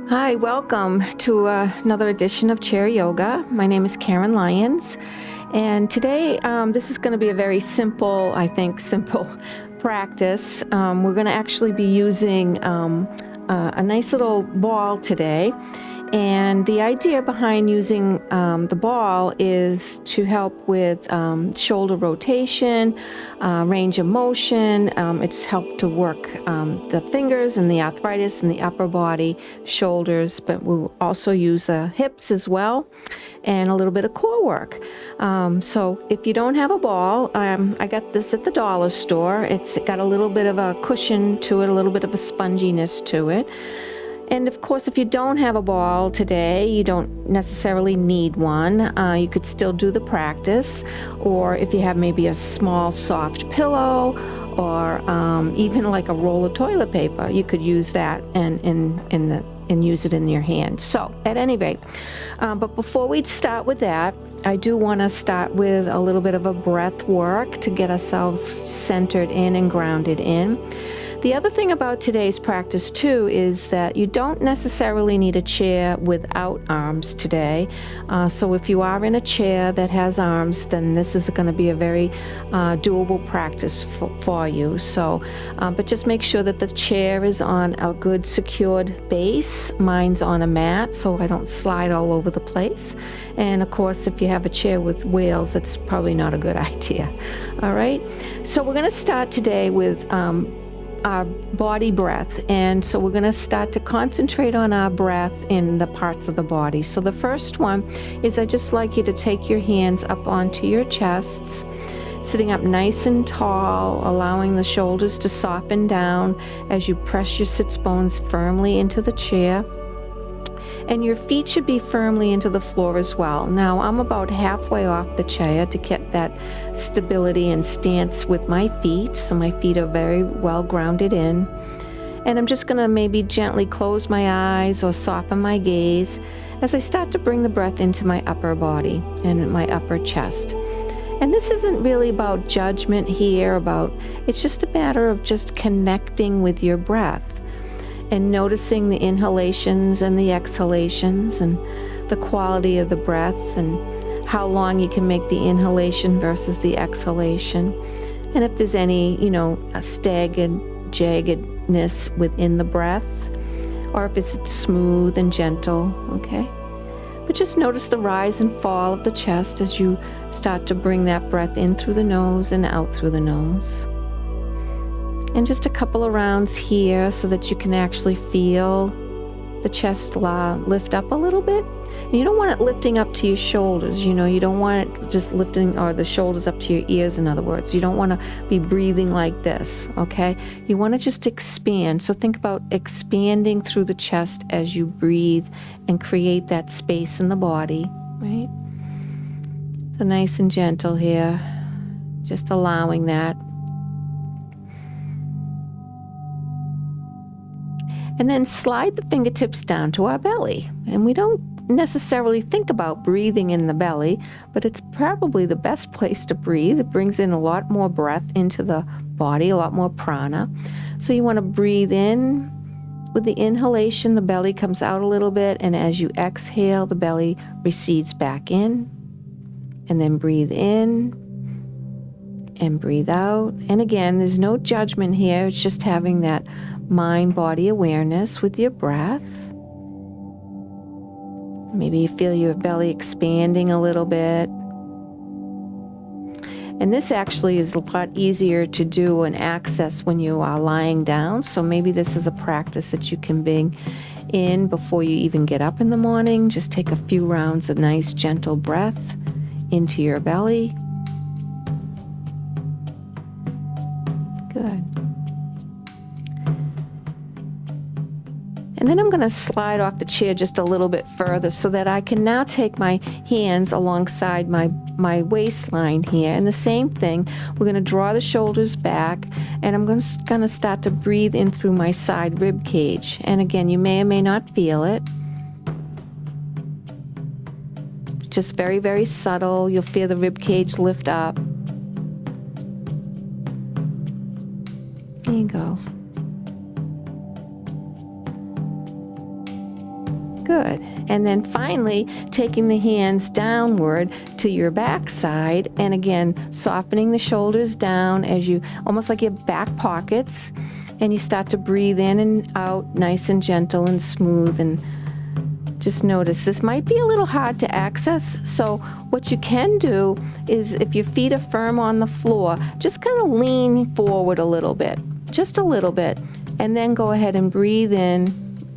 Hi, welcome to another edition of Chair Yoga. My name is Karen Lyons, and today this is going to be a very simple, simple practice. We're going to actually be using a nice little ball today. And the idea behind using the ball is to help with shoulder rotation, range of motion. It's helped to work the fingers and the arthritis in the upper body, shoulders, but we'll also use the hips as well, and a little bit of core work. So if you don't have a ball, I got this at the dollar store. It's got a little bit of a cushion to it, a little bit of a sponginess to it. And of course, if you don't have a ball today, you don't necessarily need one. You could still do the practice, or if you have maybe a small soft pillow, or even like a roll of toilet paper, you could use that and use it in your hand. So at any rate, but before we start with that, I do want to start with a little bit of a breath work to get ourselves centered in and grounded in. The other thing about today's practice too is that you don't necessarily need a chair without arms today. So if you are in a chair that has arms, then this is going to be a very doable practice for you. So, but just make sure that the chair is on a good secured base. Mine's on a mat, so I don't slide all over the place. And of course, if you have a chair with wheels, that's probably not a good idea. All right. So we're going to start today with our body breath, and so we're going to start to concentrate on our breath in the parts of the body. So the first one is I just like you to take your hands up onto your chests, sitting up nice and tall, allowing the shoulders to soften down as you press your sits bones firmly into the chair. And your feet should be firmly into the floor as well. Now, I'm about halfway off the chair to get that stability and stance with my feet, so my feet are very well grounded in. And I'm just going to maybe gently close my eyes or soften my gaze as I start to bring the breath into my upper body and my upper chest. And this isn't really about judgment here, it's just a matter of just connecting with your breath and noticing the inhalations and the exhalations and the quality of the breath and how long you can make the inhalation versus the exhalation. And if there's any, a staggered, jaggedness within the breath, or if it's smooth and gentle, okay? But just notice the rise and fall of the chest as you start to bring that breath in through the nose and out through the nose. And just a couple of rounds here so that you can actually feel the chest lift up a little bit. And you don't want it lifting up to your shoulders, you don't want it just lifting, or the shoulders up to your ears, in other words. You don't want to be breathing like this, okay? You want to just expand. So think about expanding through the chest as you breathe and create that space in the body, right? So nice and gentle here, just allowing that. And then slide the fingertips down to our belly. And we don't necessarily think about breathing in the belly, but it's probably the best place to breathe. It brings in a lot more breath into the body, a lot more prana. So you want to breathe in. With the inhalation, the belly comes out a little bit, and as you exhale, the belly recedes back in. And then breathe in and breathe out. And again, there's no judgment here. It's just having that mind-body awareness with your breath. Maybe you feel your belly expanding a little bit. And this actually is a lot easier to do and access when you are lying down. So maybe this is a practice that you can bring in before you even get up in the morning. Just take a few rounds of nice, gentle breath into your belly. Good. And then I'm going to slide off the chair just a little bit further so that I can now take my hands alongside my waistline here. And the same thing, we're going to draw the shoulders back, and I'm going to start to breathe in through my side rib cage. And again, you may or may not feel it. Just very, very subtle. You'll feel the rib cage lift up. There you go. Good. And then finally, taking the hands downward to your back side, and again, softening the shoulders down as you, almost like your back pockets, and you start to breathe in and out nice and gentle and smooth. And just notice this might be a little hard to access, so what you can do is, if your feet are firm on the floor, just kind of lean forward a little bit, just a little bit, and then go ahead and breathe in,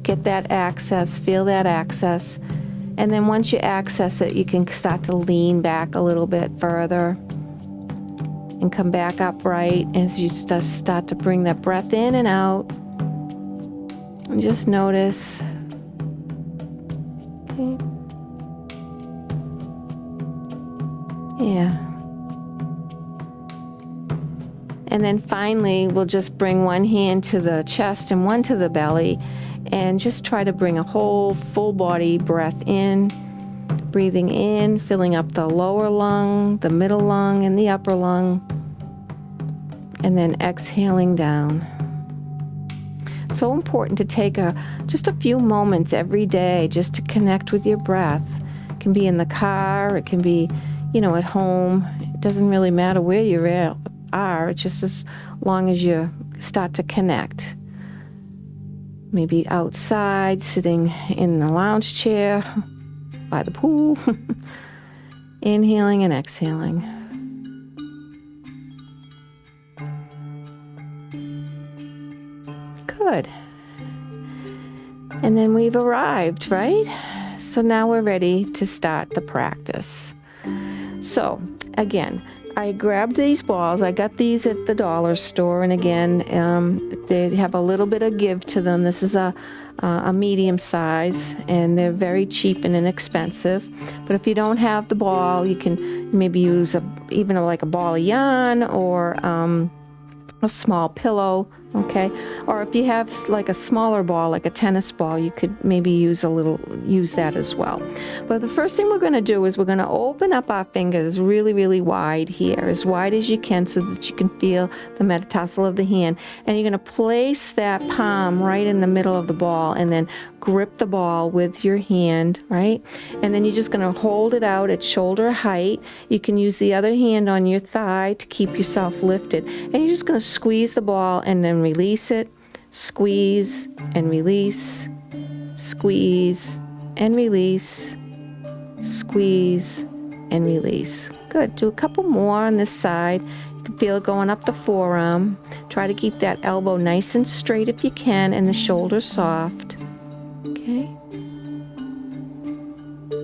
get that access, feel that access, and then once you access it, you can start to lean back a little bit further and come back upright as you start to bring that breath in and out. And just notice. Okay. Yeah. And then finally, we'll just bring one hand to the chest and one to the belly, and just try to bring a whole full body breath in, breathing in, filling up the lower lung, the middle lung, and the upper lung, and then exhaling down. So important to take just a few moments every day just to connect with your breath. It can be in the car, it can be, at home. It doesn't really matter where you are. It's just as long as you start to connect. Maybe outside, sitting in the lounge chair, by the pool. Inhaling and exhaling. Good. And then we've arrived, right? So now we're ready to start the practice. So again, I grabbed these balls. I got these at the dollar store, and again, they have a little bit of give to them. This is a medium size, and they're very cheap and inexpensive. But if you don't have the ball, you can maybe use even like a ball of yarn, or a small pillow, okay? Or if you have like a smaller ball, like a tennis ball, you could maybe use that as well. But the first thing we're going to do is we're going to open up our fingers really, really wide here, as wide as you can, so that you can feel the metatarsal of the hand. And you're going to place that palm right in the middle of the ball, and then grip the ball with your hand, right? And then you're just going to hold it out at shoulder height. You can use the other hand on your thigh to keep yourself lifted. And you're just going to squeeze the ball and then release it. Squeeze and release. Squeeze and release. Squeeze and release. Good. Do a couple more on this side. You can feel it going up the forearm. Try to keep that elbow nice and straight if you can, and the shoulder soft. Okay.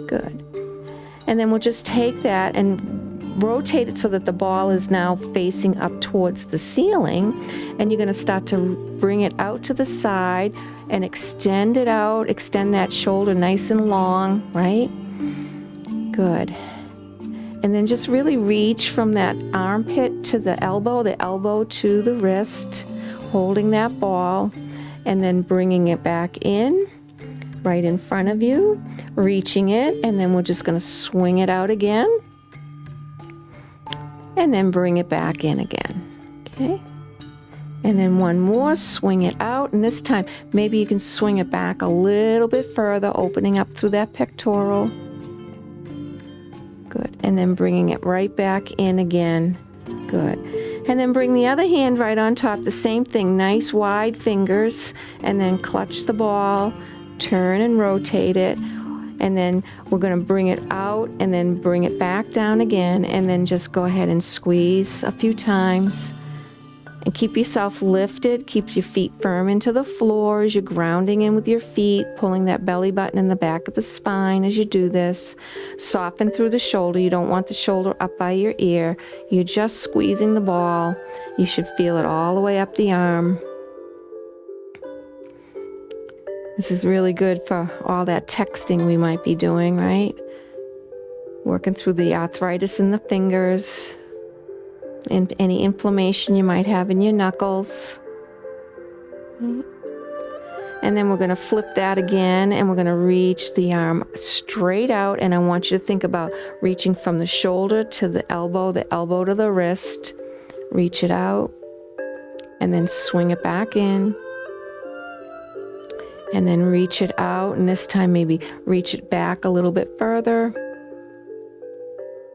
Good. And then we'll just take that and rotate it so that the ball is now facing up towards the ceiling, and you're going to start to bring it out to the side and extend it out, extend that shoulder nice and long, right? Good. And then just really reach from that armpit to the elbow to the wrist, holding that ball, and then bringing it back in, right in front of you, reaching it, and then we're just going to swing it out again, and then bring it back in again, okay? And then one more, swing it out, and this time maybe you can swing it back a little bit further, opening up through that pectoral. Good. And then bringing it right back in again. Good. And then bring the other hand right on top, the same thing, nice wide fingers, and then clutch the ball, turn and rotate it. And then we're going to bring it out and then bring it back down again, and then just go ahead and squeeze a few times. And keep yourself lifted, keep your feet firm into the floor as you're grounding in with your feet, pulling that belly button in the back of the spine as you do this. Soften through the shoulder. You don't want the shoulder up by your ear. You're just squeezing the ball. You should feel it all the way up the arm. This is really good for all that texting we might be doing, right? Working through the arthritis in the fingers and any inflammation you might have in your knuckles. And then we're going to flip that again, and we're going to reach the arm straight out, and I want you to think about reaching from the shoulder to the elbow to the wrist. Reach it out, and then swing it back in. And then reach it out out, and this time maybe reach it back a little bit further,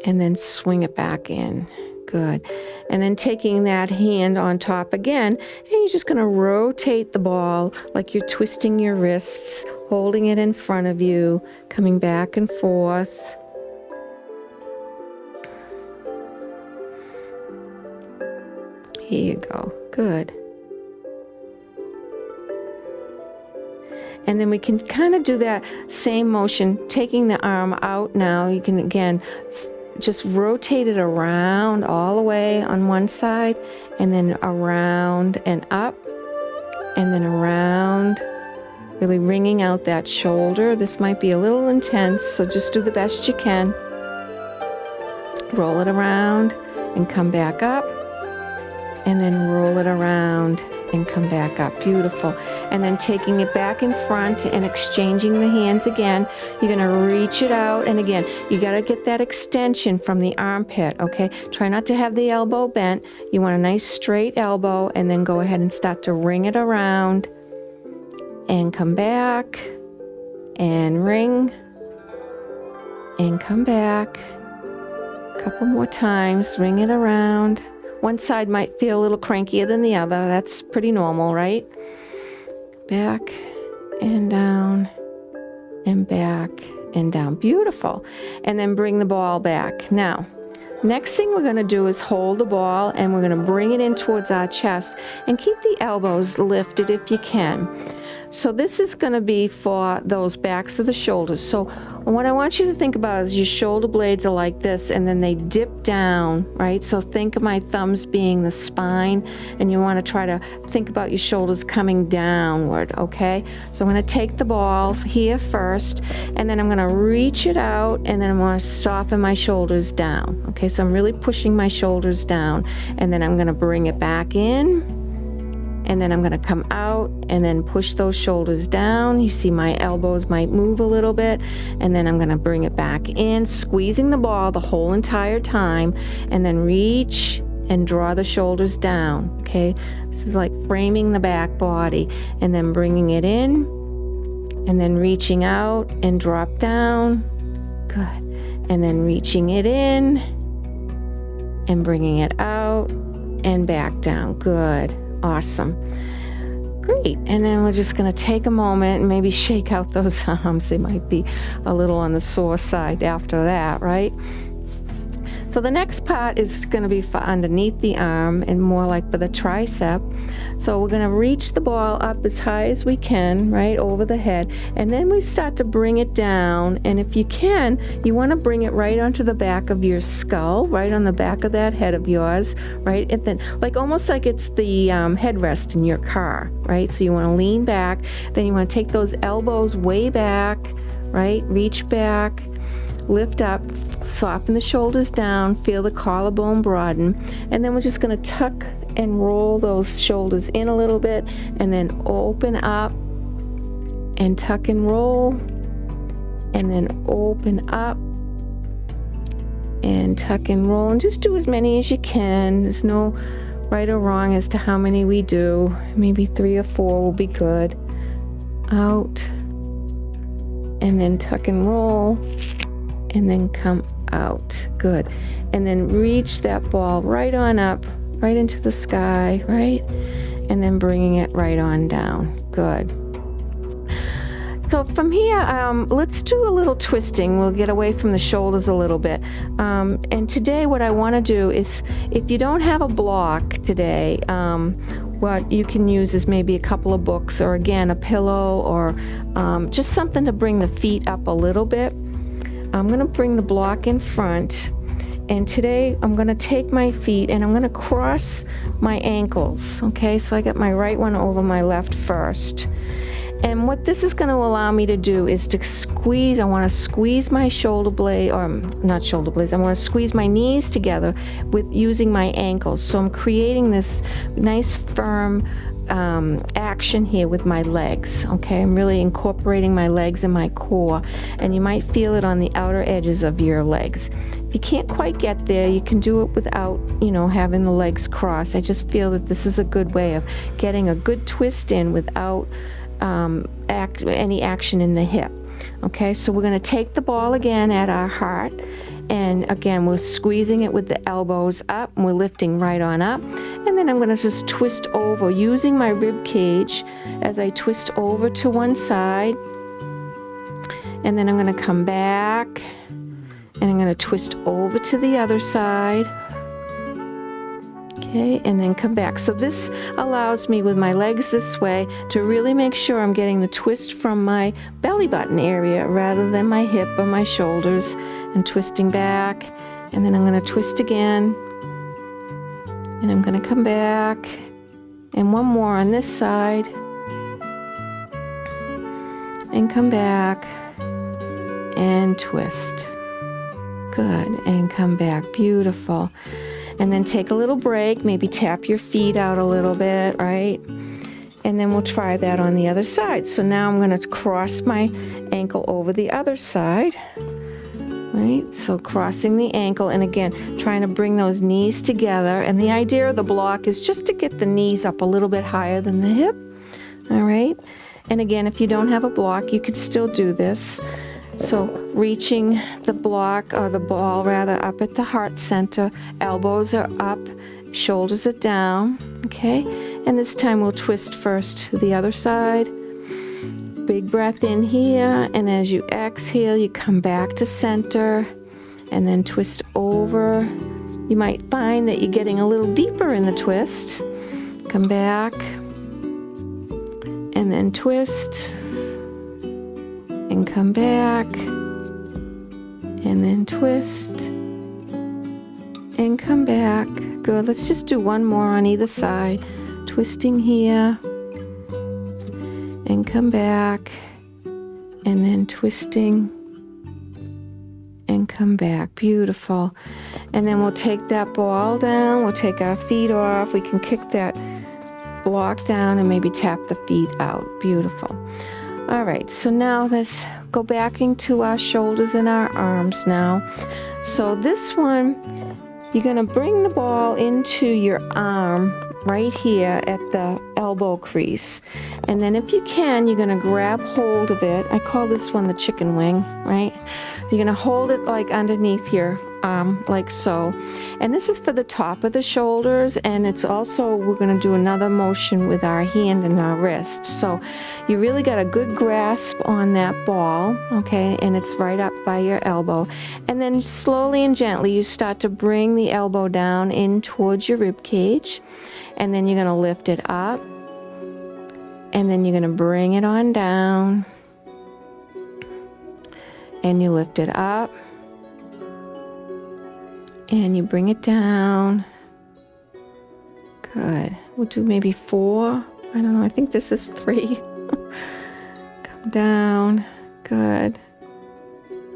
and then swing it back in. Good. And then taking that hand on top again, and you're just going to rotate the ball like you're twisting your wrists, holding it in front of you, coming back and forth. Here you go. Good. And then we can kind of do that same motion, taking the arm out now. You can, again, just rotate it around all the way on one side, and then around and up, and then around, really wringing out that shoulder. This might be a little intense, so just do the best you can. Roll it around and come back up, and then roll it around and come back up. Beautiful. And then taking it back in front and exchanging the hands again. You're going to reach it out, and again, you got to get that extension from the armpit, okay? Try not to have the elbow bent. You want a nice straight elbow, and then go ahead and start to ring it around and come back and ring and come back. A couple more times, ring it around. One side might feel a little crankier than the other. That's pretty normal, right? Back and down and back and down. Beautiful. And then bring the ball back. Now, next thing we're going to do is hold the ball, and we're going to bring it in towards our chest, and keep the elbows lifted if you can. So this is going to be for those backs of the shoulders. So what I want you to think about is your shoulder blades are like this, and then they dip down, right? So think of my thumbs being the spine, and you want to try to think about your shoulders coming downward, okay? So I'm going to take the ball here first, and then I'm going to reach it out, and then I'm going to soften my shoulders down, okay? So I'm really pushing my shoulders down, and then I'm going to bring it back in, and then I'm going to come out and then push those shoulders down. You see my elbows might move a little bit, and then I'm going to bring it back in, squeezing the ball the whole entire time, and then reach and draw the shoulders down, okay? This is like framing the back body, and then bringing it in, and then reaching out and drop down. Good. And then reaching it in and bringing it out and back down. Good. Awesome. Great. And then we're just going to take a moment and maybe shake out those arms. They might be a little on the sore side after that, right? So the next part is going to be for underneath the arm and more like for the tricep. So we're going to reach the ball up as high as we can, right, over the head. And then we start to bring it down. And if you can, you want to bring it right onto the back of your skull, right on the back of that head of yours, right? And then like almost like it's the headrest in your car, right? So you want to lean back. Then you want to take those elbows way back, right? Reach back. Lift up, soften the shoulders down, feel the collarbone broaden, and then we're just going to tuck and roll those shoulders in a little bit, and then open up and tuck and roll, and then open up and tuck and roll, and just do as many as you can. There's no right or wrong as to how many we do. Maybe 3 or 4 will be good. Out, and then tuck and roll, and then come out. Good. And then reach that ball right on up, right into the sky, right? And then bringing it right on down. Good. So from here, let's do a little twisting. We'll get away from the shoulders a little bit. And today what I want to do is, if you don't have a block today, what you can use is maybe a couple of books, or again, a pillow, or just something to bring the feet up a little bit. I'm going to bring the block in front, and today I'm going to take my feet and I'm going to cross my ankles, okay? So I got my right one over my left first. And what this is going to allow me to do is to squeeze. I want to squeeze my shoulder blade, or not shoulder blades, I want to squeeze my knees together with using my ankles. So I'm creating this nice firm action here with my legs, okay? I'm really incorporating my legs and my core, and you might feel it on the outer edges of your legs. If you can't quite get there, you can do it without, having the legs cross. I just feel that this is a good way of getting a good twist in without any action in the hip. Okay, so we're going to take the ball again at our heart, and again we're squeezing it with the elbows up, and we're lifting right on up, and then I'm going to just twist over using my rib cage as I twist over to one side, and then I'm going to come back and I'm going to twist over to the other side. Okay, and then come back. So this allows me with my legs this way to really make sure I'm getting the twist from my belly button area rather than my hip or my shoulders, and twisting back, and then I'm going to twist again, and I'm going to come back, and one more on this side, and come back and twist. Good, and come back. Beautiful. And then take a little break, maybe tap your feet out a little bit, right? And then we'll try that on the other side. So now I'm going to cross my ankle over the other side, right? So crossing the ankle, and again, trying to bring those knees together. And the idea of the block is just to get the knees up a little bit higher than the hip, all right? And again, if you don't have a block, you could still do this. So reaching the block, or the ball rather, up at the heart center, elbows are up, shoulders are down, okay? And this time we'll twist first to the other side. Big breath in here, and as you exhale, you come back to center, and then twist over. You might find that you're getting a little deeper in the twist. Come back, and then twist, and come back, and then twist, and come back. Good. Let's just do one more on either side. Twisting here, and come back, and then twisting, and come back. Beautiful. And then we'll take that ball down, we'll take our feet off, we can kick that block down and maybe tap the feet out. Beautiful. All right, so now let's go back into our shoulders and our arms now. So this one, you're going to bring the ball into your arm right here at the elbow crease. And then if you can, you're going to grab hold of it. I call this one the chicken wing, right? You're going to hold it like underneath your arm, like so. And this is for the top of the shoulders, and it's also, we're going to do another motion with our hand and our wrist. So you really got a good grasp on that ball, okay? And it's right up by your elbow. And then slowly and gently, you start to bring the elbow down in towards your rib cage. And then you're going to lift it up, and then you're going to bring it on down, and you lift it up, and you bring it down. Good. We'll do maybe 4. I don't know. I think this is 3. Come down. Good.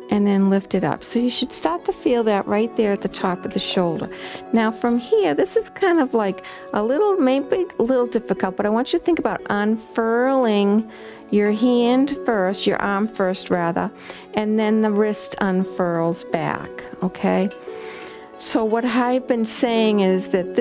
And then lift it up. So you should start to feel that right there at the top of the shoulder. Now from here, this is kind of like maybe a little difficult, but I want you to think about unfurling your hand first, your arm first rather, and then the wrist unfurls back, okay? So what I've been saying is that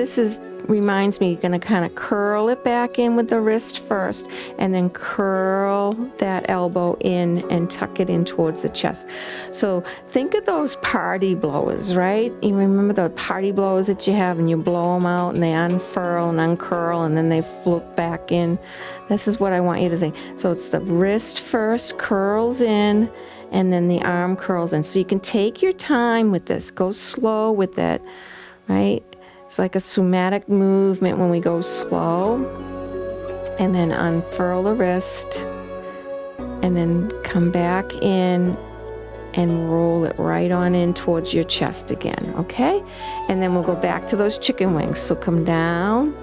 reminds me, you're going to kind of curl it back in with the wrist first, and then curl that elbow in and tuck it in towards the chest. So think of those party blowers, right? You remember the party blowers that you have, and you blow them out and they unfurl and uncurl and then they flip back in. This is what I want you to think. So it's the wrist first, curls in, and then the arm curls in. So you can take your time with this. Go slow with it, right? It's like a somatic movement when we go slow. And then unfurl the wrist. And then come back in and roll it right on in towards your chest again, okay? And then we'll go back to those chicken wings. So come down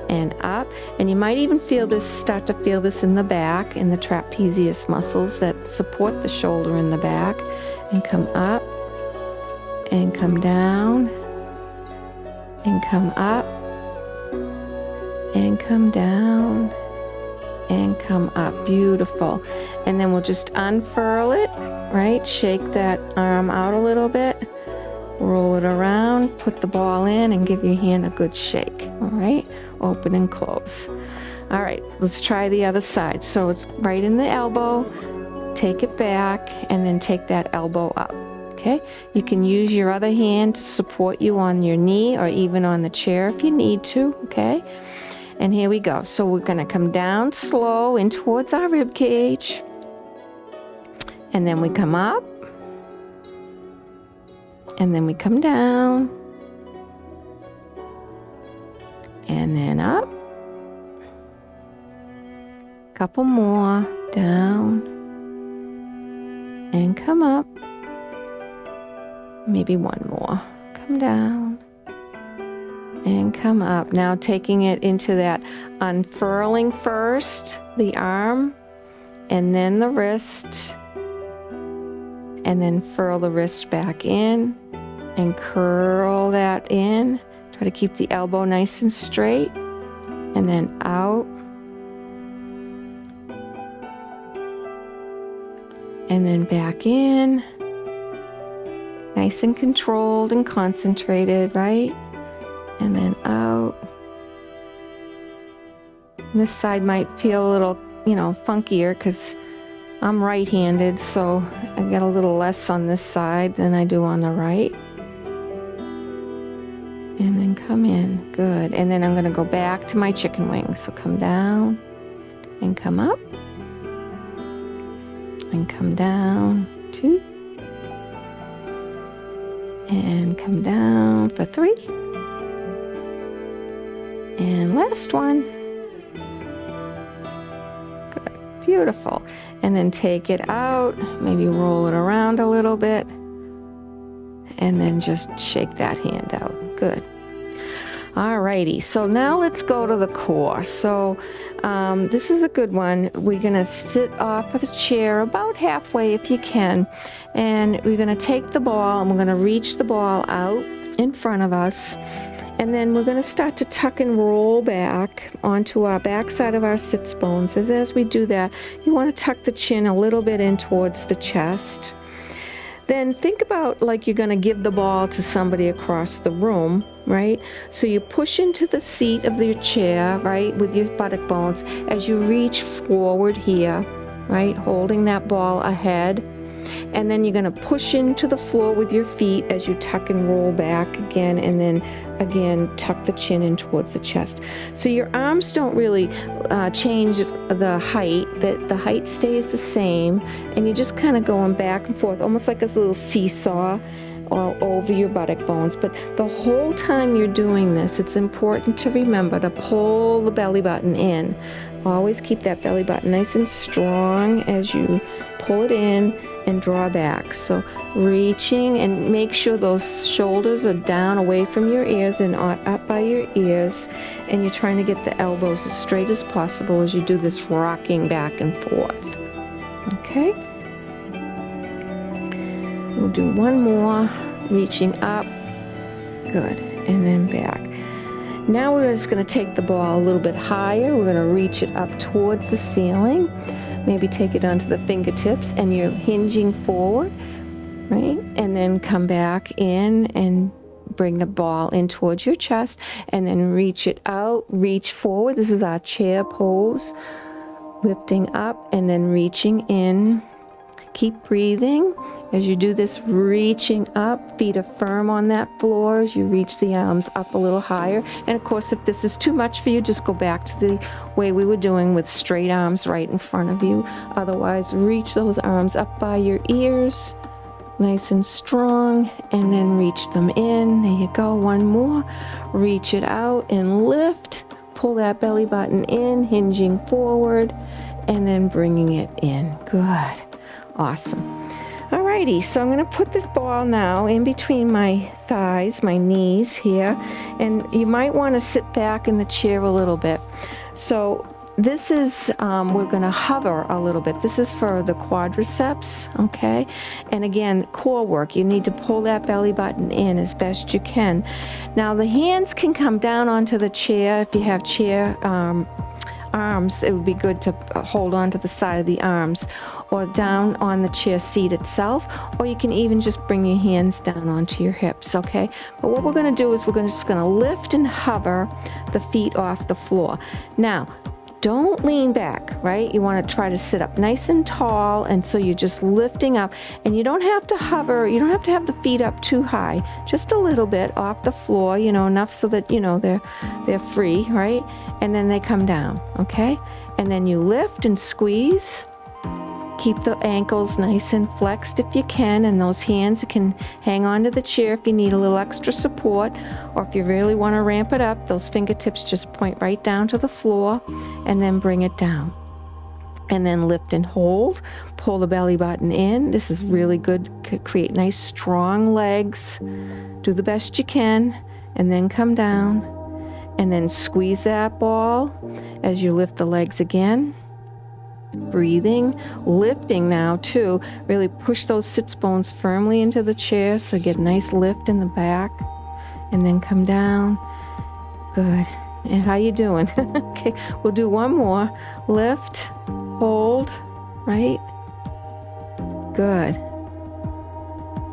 and up. And you might even start to feel this in the back, in the trapezius muscles that support the shoulder in the back. And come up and come down and come up and come down and come up. Beautiful. And then we'll just unfurl it, right? Shake that arm out a little bit, roll it around, put the ball in, and give your hand a good shake, all right? Open and close. All right, let's try the other side. So it's right in the elbow, take it back, and then take that elbow up. Okay, you can use your other hand to support you on your knee or even on the chair if you need to. Okay, and here we go. So we're going to come down slow in towards our rib cage, and then we come up, and then we come down, and then up. Couple more, down, and come up. Maybe one more. Come down and come up. Now taking it into that unfurling first, the arm, and then the wrist, and then furl the wrist back in and curl that in. Try to keep the elbow nice and straight, and then out, and then back in. Nice and controlled and concentrated, right? And then out. And this side might feel a little, funkier because I'm right-handed, so I get a little less on this side than I do on the right. And then come in, good. And then I'm gonna go back to my chicken wing. So come down and come up and come down, 2. And come down for 3. And last one. Good, beautiful. And then take it out, maybe roll it around a little bit, and then just shake that hand out. Good. Alrighty, so now let's go to the core. So this is a good one. We're gonna sit off of the chair about halfway if you can, and we're gonna take the ball and we're gonna reach the ball out in front of us, and then we're gonna start to tuck and roll back onto our back side of our sits bones. As we do that, you wanna tuck the chin a little bit in towards the chest. Then think about like you're going to give the ball to somebody across the room, right? So you push into the seat of your chair, right, with your buttock bones as you reach forward here, right, holding that ball ahead. And then you're going to push into the floor with your feet as you tuck and roll back again, and then again tuck the chin in towards the chest. So your arms don't really change the height, the height stays the same, and you're just kind of going back and forth, almost like a little seesaw all over your buttock bones. But the whole time you're doing this, it's important to remember to pull the belly button in. Always keep that belly button nice and strong as you pull it in and draw back. So reaching, and make sure those shoulders are down away from your ears and up by your ears, and you're trying to get the elbows as straight as possible as you do this rocking back and forth. Okay? We'll do one more, reaching up, good, and then back. Now we're just going to take the ball a little bit higher. We're going to reach it up towards the ceiling. Maybe take it onto the fingertips, and you're hinging forward, right? And then come back in and bring the ball in towards your chest, and then reach it out, reach forward. This is our chair pose. Lifting up and then reaching in. Keep breathing as you do this, reaching up. Feet are firm on that floor as you reach the arms up a little higher. And of course, if this is too much for you, just go back to the way we were doing with straight arms right in front of you. Otherwise, reach those arms up by your ears, nice and strong, and then reach them in. There you go. One more. Reach it out and lift. Pull that belly button in, hinging forward, and then bringing it in. Good. Awesome. Alrighty, so I'm going to put the ball now in between my thighs, my knees here, and you might want to sit back in the chair a little bit. So this is, we're going to hover a little bit. This is for the quadriceps, okay? And again, core work. You need to pull that belly button in as best you can. Now the hands can come down onto the chair. If you have chair arms, it would be good to hold on to the side of the arms, or down on the chair seat itself, or you can even just bring your hands down onto your hips, okay? But what we're going to do is we're just going to lift and hover the feet off the floor. Now, don't lean back, right? You want to try to sit up nice and tall, and so you're just lifting up, and you don't have to hover, you don't have to have the feet up too high, just a little bit off the floor, enough so that, they're free, right? And then they come down, okay? And then you lift and squeeze. Keep the ankles nice and flexed if you can, and those hands can hang onto the chair if you need a little extra support, or if you really want to ramp it up, those fingertips just point right down to the floor, and then bring it down. And then lift and hold, pull the belly button in. This is really good, create nice strong legs. Do the best you can, and then come down, and then squeeze that ball as you lift the legs again. Breathing, lifting now too. Really push those sits bones firmly into the chair so get a nice lift in the back, and then come down. Good. And how you doing? Okay, we'll do one more. Lift, hold, right? Good.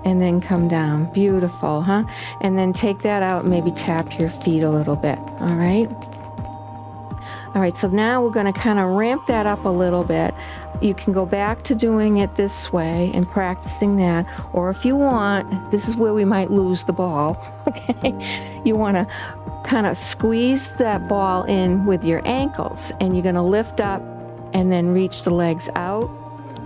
And then come down. Beautiful, huh? And then take that out and maybe tap your feet a little bit, all right? All right, so now we're going to kind of ramp that up a little bit. You can go back to doing it this way and practicing that, or if you want, this is where we might lose the ball, okay? You want to kind of squeeze that ball in with your ankles, and you're going to lift up and then reach the legs out,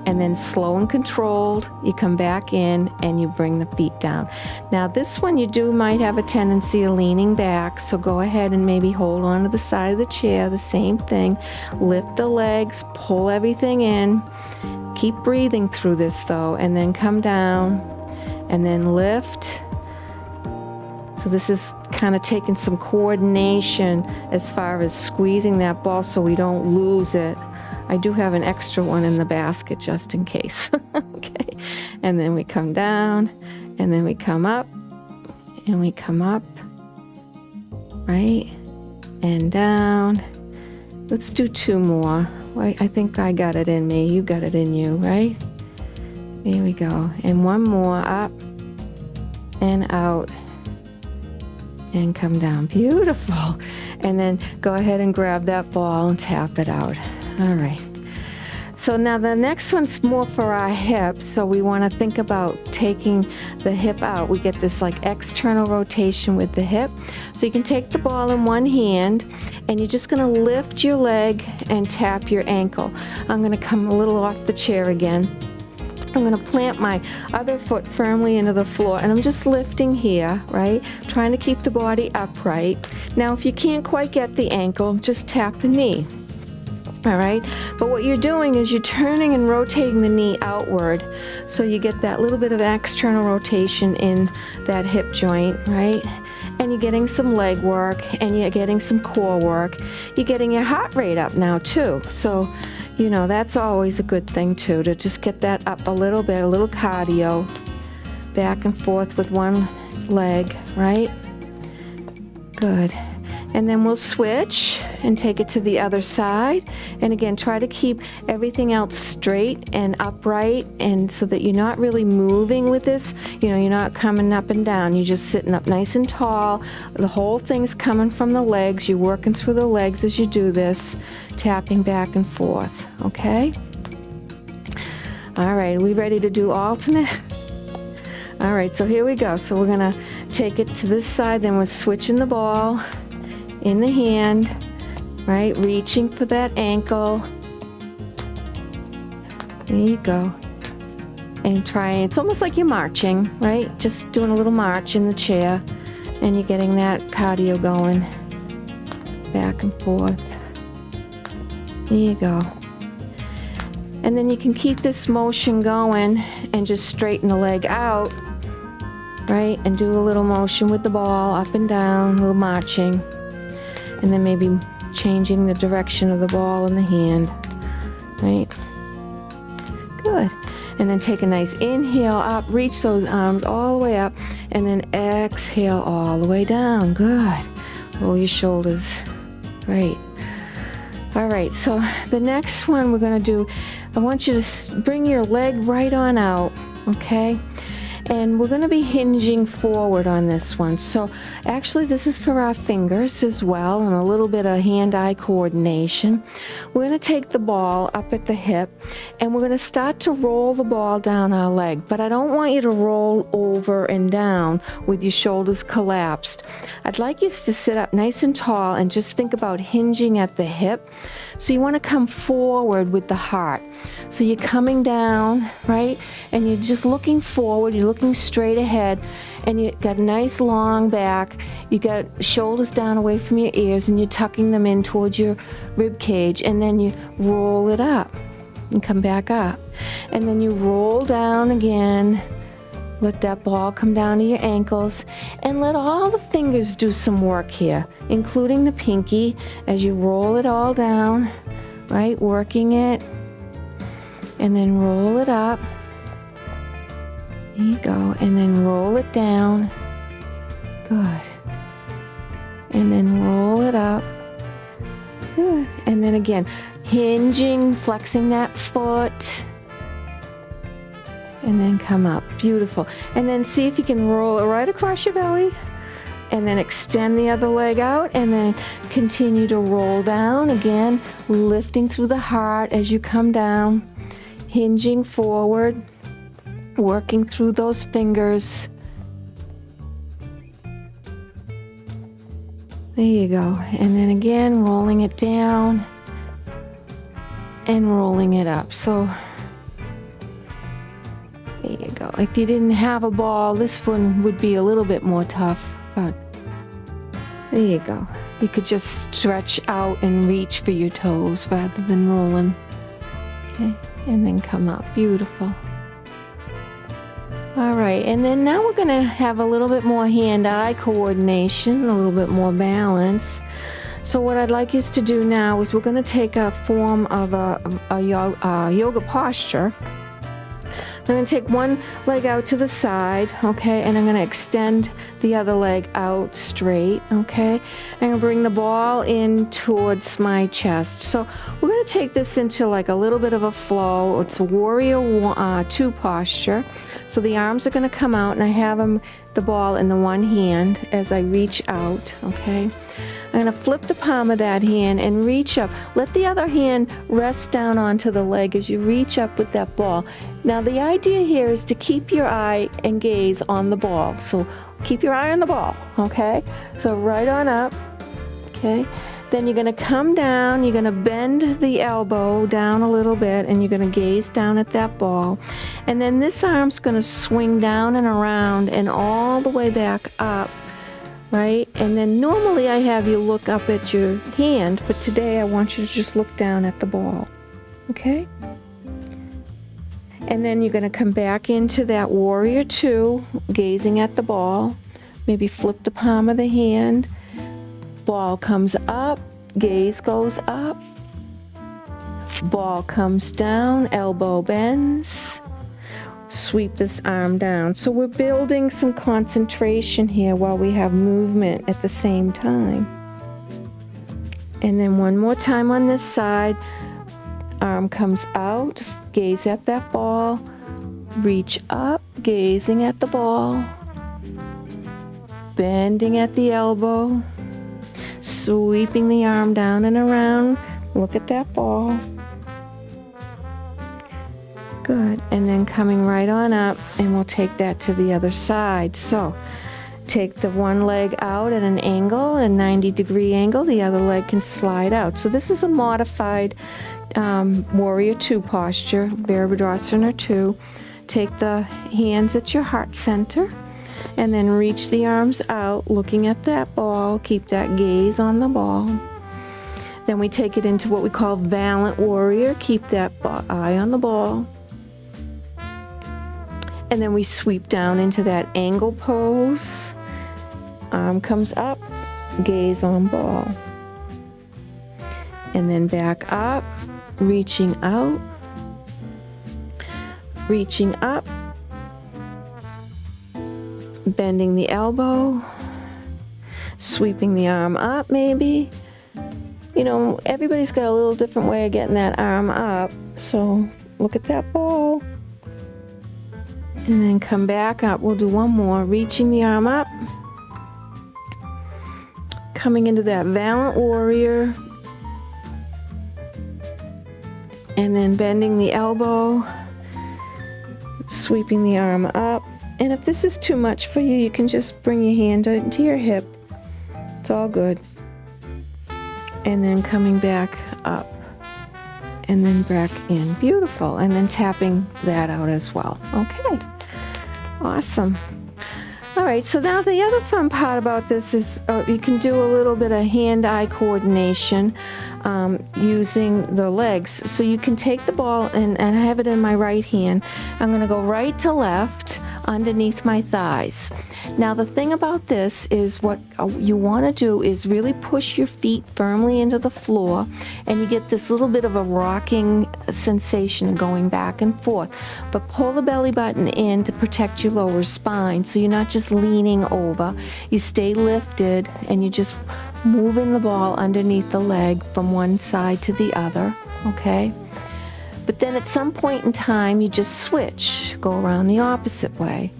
and then slow and controlled, you come back in and you bring the feet down. Now this one you might have a tendency of leaning back, so go ahead and maybe hold on to the side of the chair, the same thing. Lift the legs, pull everything in. Keep breathing through this though, and then come down, and then lift. So this is kind of taking some coordination as far as squeezing that ball so we don't lose it. I do have an extra one in the basket just in case. Okay. And then we come down, and then we come up, and we come up, right? And down. Let's do two more. I think I got it in me. You got it in you, right? There we go. And one more, up and out and come down. Beautiful. And then go ahead and grab that ball and tap it out. All right. So now the next one's more for our hip. So we want to think about taking the hip out. We get this like external rotation with the hip. So you can take the ball in one hand, and you're just going to lift your leg and tap your ankle. I'm going to come a little off the chair again. I'm going to plant my other foot firmly into the floor, and I'm just lifting here, right? Trying to keep the body upright. Now, if you can't quite get the ankle, just tap the knee. All right, but what you're doing is you're turning and rotating the knee outward, so you get that little bit of external rotation in that hip joint, right? And you're getting some leg work, and you're getting some core work. You're getting your heart rate up now too, so that's always a good thing too, to just get that up a little bit, a little cardio, back and forth with one leg, right? Good. And then we'll switch and take it to the other side. And again, try to keep everything else straight and upright, and so that you're not really moving with this. You're not coming up and down. You're just sitting up nice and tall. The whole thing's coming from the legs. You're working through the legs as you do this, tapping back and forth, okay? All right, are we ready to do alternate? All right, so here we go. So we're gonna take it to this side, then we're switching the ball in the hand, right? Reaching for that ankle. There you go. And it's almost like you're marching, right? Just doing a little march in the chair, and you're getting that cardio going. Back and forth. There you go. And then you can keep this motion going and just straighten the leg out, right? And do a little motion with the ball up and down, a little marching. And then maybe changing the direction of the ball in the hand, right? Good. And then take a nice inhale up, reach those arms all the way up, and then exhale all the way down. Good. Roll your shoulders. Great. All right, so the next one we're going to do, I want you to bring your leg right on out, okay? And we're going to be hinging forward on this one. So actually this is for our fingers as well, and a little bit of hand-eye coordination. We're going to take the ball up at the hip, and we're going to start to roll the ball down our leg. But I don't want you to roll over and down with your shoulders collapsed. I'd like you to sit up nice and tall and just think about hinging at the hip. So you want to come forward with the heart. So you're coming down, right? And you're just looking forward, you're looking straight ahead, and you got a nice long back. You got shoulders down away from your ears, and you're tucking them in towards your rib cage, and then you roll it up and come back up. And then you roll down again. Let that ball come down to your ankles, and let all the fingers do some work here, including the pinky, as you roll it all down, right? Working it, and then roll it up. There you go, and then roll it down. Good. And then roll it up. Good. And then again, hinging, flexing that foot. And then come up. Beautiful. And then see if you can roll it right across your belly. And then extend the other leg out, and then continue to roll down. Again, lifting through the heart as you come down. Hinging forward. Working through those fingers. There you go. And then again, rolling it down. And rolling it up. So there you go. If you didn't have a ball, this one would be a little bit more tough, but there you go. You could just stretch out and reach for your toes rather than rolling. Okay, and then come up. Beautiful. All right, and then now we're going to have a little bit more hand-eye coordination, a little bit more balance. So what I'd like you to do now is we're going to take a form of a yoga posture. I'm going to take one leg out to the side, okay, and I'm going to extend the other leg out straight, okay. I'm going to bring the ball in towards my chest. So we're going to take this into like a little bit of a flow. It's a warrior 2 posture. So the arms are going to come out, and I have the ball in the one hand as I reach out, okay. I'm going to flip the palm of that hand and reach up. Let the other hand rest down onto the leg as you reach up with that ball. Now the idea here is to keep your eye and gaze on the ball. So keep your eye on the ball, okay? So right on up, okay? Then you're going to come down, you're going to bend the elbow down a little bit, and you're going to gaze down at that ball. And then this arm's going to swing down and around and all the way back up. Right? And then normally I have you look up at your hand, but today I want you to just look down at the ball. Okay? And then you're going to come back into that warrior 2, gazing at the ball. Maybe flip the palm of the hand. Ball comes up, gaze goes up. Ball comes down, elbow bends. Sweep this arm down. So we're building some concentration here while we have movement at the same time. And then one more time on this side. Arm comes out, gaze at that ball, reach up, gazing at the ball, bending at the elbow, sweeping the arm down and around, look at that ball. Good, and then coming right on up, and we'll take that to the other side. So take the one leg out at an angle, a 90-degree angle, the other leg can slide out. So this is a modified warrior 2 posture, Virabhadrasana 2. Take the hands at your heart center, and then reach the arms out, looking at that ball. Keep that gaze on the ball. Then we take it into what we call Valiant Warrior. Keep that eye on the ball. And then we sweep down into that angle pose. Arm comes up, gaze on ball. And then back up, reaching out, reaching up, bending the elbow, sweeping the arm up maybe. You know, everybody's got a little different way of getting that arm up. So look at that ball. And then come back up. We'll do one more. Reaching the arm up. Coming into that Valiant Warrior. And then bending the elbow. Sweeping the arm up. And if this is too much for you, you can just bring your hand into your hip. It's all good. And then coming back up. And then back in. Beautiful. And then tapping that out as well. Okay. Awesome. All right, so now the other fun part about this is you can do a little bit of hand-eye coordination using the legs. So you can take the ball, and I have it in my right hand. I'm going to go right to left underneath my thighs. Now the thing about this is what you want to do is really push your feet firmly into the floor, and you get this little bit of a rocking sensation going back and forth. But pull the belly button in to protect your lower spine, so you're not just leaning over. You stay lifted, and you're just moving the ball underneath the leg from one side to the other, okay? But then at some point in time, you just switch, go around the opposite way,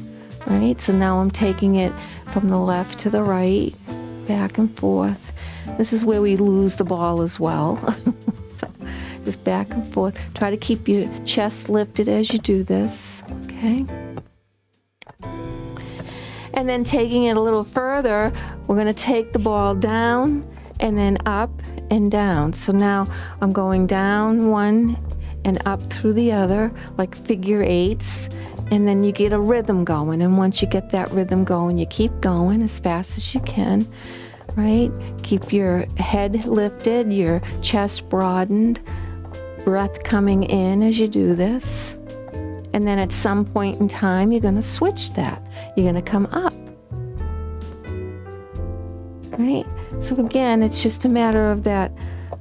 right? So now I'm taking it from the left to the right, back and forth. This is where we lose the ball as well. So just back and forth. Try to keep your chest lifted as you do this, okay? And then taking it a little further, we're going to take the ball down and then up and down. So now I'm going down one and up through the other, like figure eights, and then you get a rhythm going. And once you get that rhythm going, you keep going as fast as you can, right? Keep your head lifted, your chest broadened, breath coming in as you do this. And then at some point in time, you're going to switch that. You're going to come up, right? So again, it's just a matter of that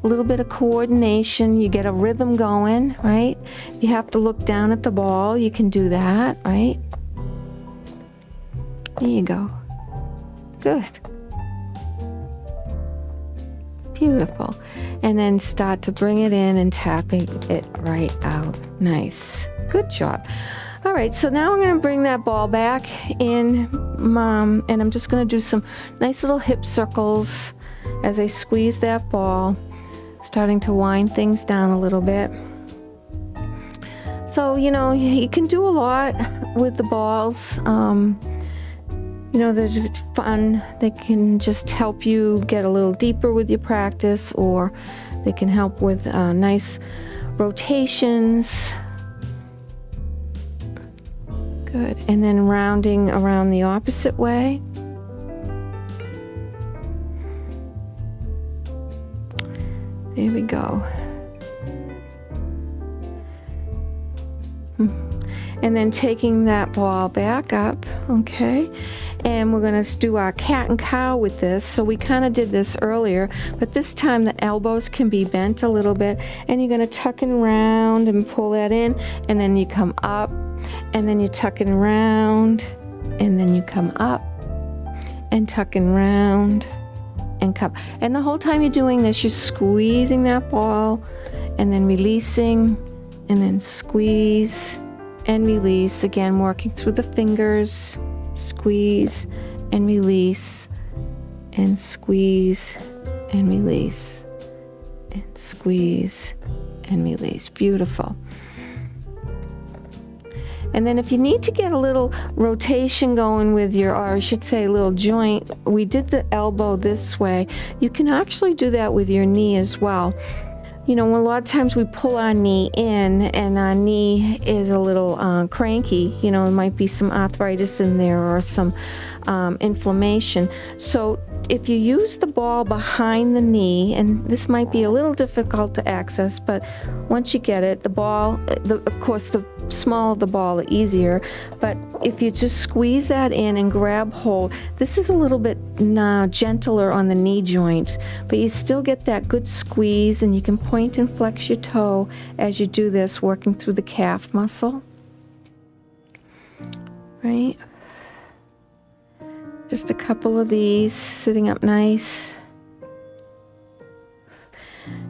little bit of coordination. You get a rhythm going, right? If you have to look down at the ball, you can do that, right? There you go. Good. Beautiful. And then start to bring it in and tapping it right out. Nice. Good job. All right, so now I'm going to bring that ball back in, and I'm just going to do some nice little hip circles as I squeeze that ball, starting to wind things down a little bit. So, you know, you can do a lot with the balls. You know, they're fun. They can just help you get a little deeper with your practice, or they can help with nice rotations. Good. And then rounding around the opposite way. There we go. And then taking that ball back up, okay? And we're going to do our cat and cow with this. So we kind of did this earlier, but this time the elbows can be bent a little bit, and you're going to tuck and round and pull that in, and then you come up, and then you tuck and round, and then you come up and tuck and round and come. And the whole time you're doing this, you're squeezing that ball and then releasing, and then squeeze and release. Again, working through the fingers. Squeeze and release, and squeeze and release, and squeeze and release. Beautiful. And then if you need to get a little rotation going with your, or I should say a little joint, we did the elbow this way. You can actually do that with your knee as well. You know, a lot of times we pull our knee in, and our knee is a little cranky. You know, there might be some arthritis in there or some inflammation. So if you use the ball behind the knee, and this might be a little difficult to access, but once you get it, the ball, of course, the smaller the ball, the easier. But if you just squeeze that in and grab hold, this is a little bit gentler on the knee joint, but you still get that good squeeze, and you can point and flex your toe as you do this, working through the calf muscle. Right? Just a couple of these, sitting up nice.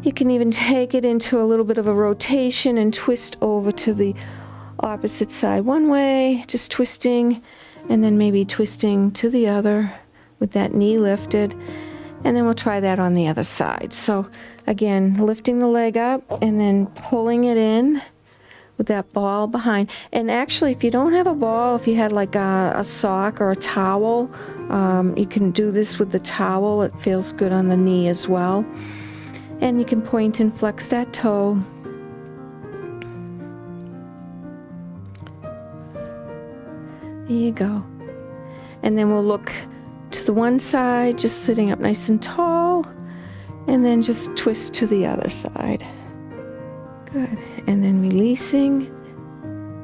You can even take it into a little bit of a rotation and twist over to the opposite side one way, just twisting, and then maybe twisting to the other with that knee lifted. And then we'll try that on the other side. So again, lifting the leg up and then pulling it in with that ball behind. And actually, if you don't have a ball, if you had like a sock or a towel, you can do this with the towel. It feels good on the knee as well. And you can point and flex that toe. There you go. And then we'll look to the one side, just sitting up nice and tall, and then just twist to the other side. Good. And then releasing.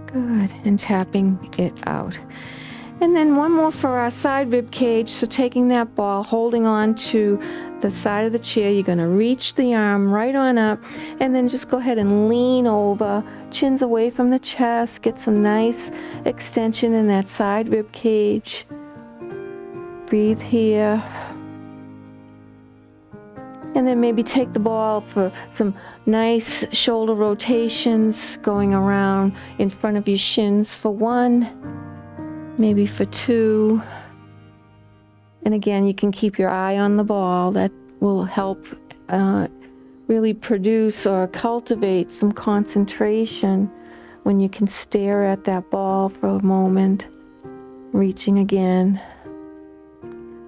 Good. And tapping it out. And then one more for our side rib cage. So taking that ball, holding on to the side of the chair, you're going to reach the arm right on up, and then just go ahead and lean over, chins away from the chest, get some nice extension in that side rib cage. Breathe here. And then maybe take the ball for some nice shoulder rotations, going around in front of your shins for 1, maybe for 2. And again, you can keep your eye on the ball. That will help really produce or cultivate some concentration when you can stare at that ball for a moment, reaching again.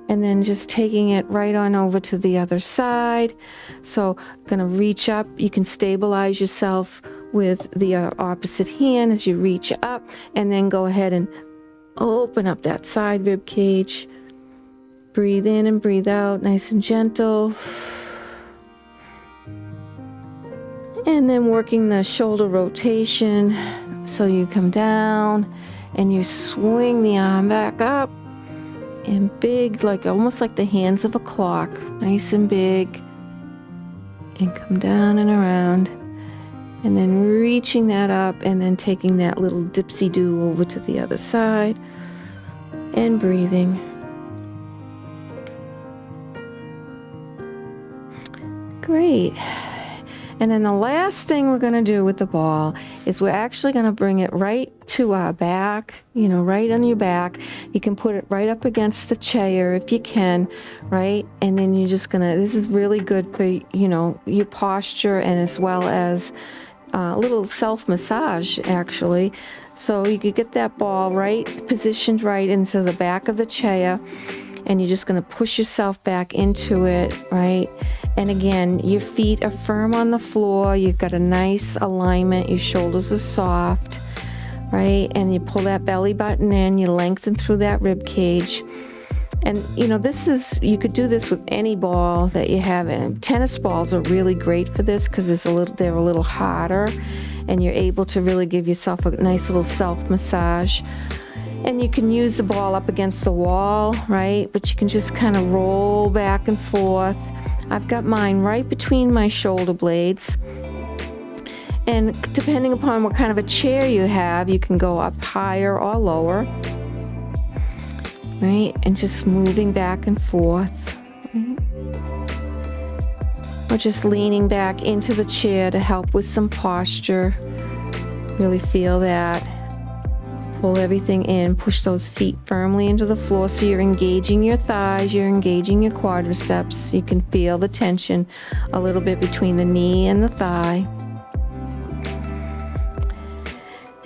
And then just taking it right on over to the other side. So going to reach up. You can stabilize yourself with the opposite hand as you reach up, and then go ahead and open up that side rib cage. Breathe in and breathe out, nice and gentle. And then working the shoulder rotation. So you come down and you swing the arm back up. And big, like almost like the hands of a clock, nice and big, and come down and around, and then reaching that up, and then taking that little dipsy-do over to the other side, and breathing. Great. And then the last thing we're going to do with the ball is we're actually going to bring it right to our back, right on your back. You can put it right up against the chair if you can, right? And then you're just going to, this is really good for, your posture, and as well as a little self-massage, actually. So you could get that ball positioned right into the back of the chair, and you're just going to push yourself back into it, right? And again, your feet are firm on the floor. You've got a nice alignment. Your shoulders are soft, right? And you pull that belly button in. You lengthen through that rib cage. And, you could do this with any ball that you have. And tennis balls are really great for this because they're a little harder. And you're able to really give yourself a nice little self-massage. And you can use the ball up against the wall, right? But you can just kind of roll back and forth. I've got mine right between my shoulder blades. And depending upon what kind of a chair you have, you can go up higher or lower, right? And just moving back and forth, right? Or just leaning back into the chair to help with some posture. Really feel that. Pull everything in, push those feet firmly into the floor so you're engaging your thighs, you're engaging your quadriceps. You can feel the tension a little bit between the knee and the thigh.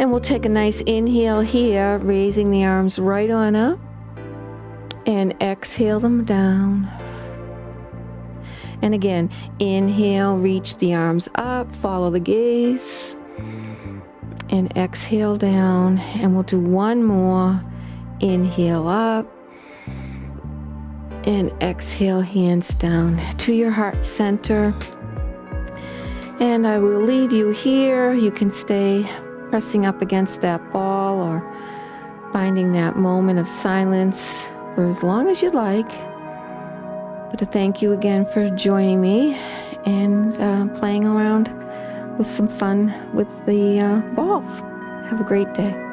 And we'll take a nice inhale here, raising the arms right on up, and exhale them down. And again, inhale, reach the arms up, follow the gaze. And exhale down, and we'll do one more. Inhale up, and exhale, hands down to your heart center. And I will leave you here. You can stay pressing up against that ball or finding that moment of silence for as long as you like. But thank you again for joining me and playing around with some fun with the balls. Have a great day.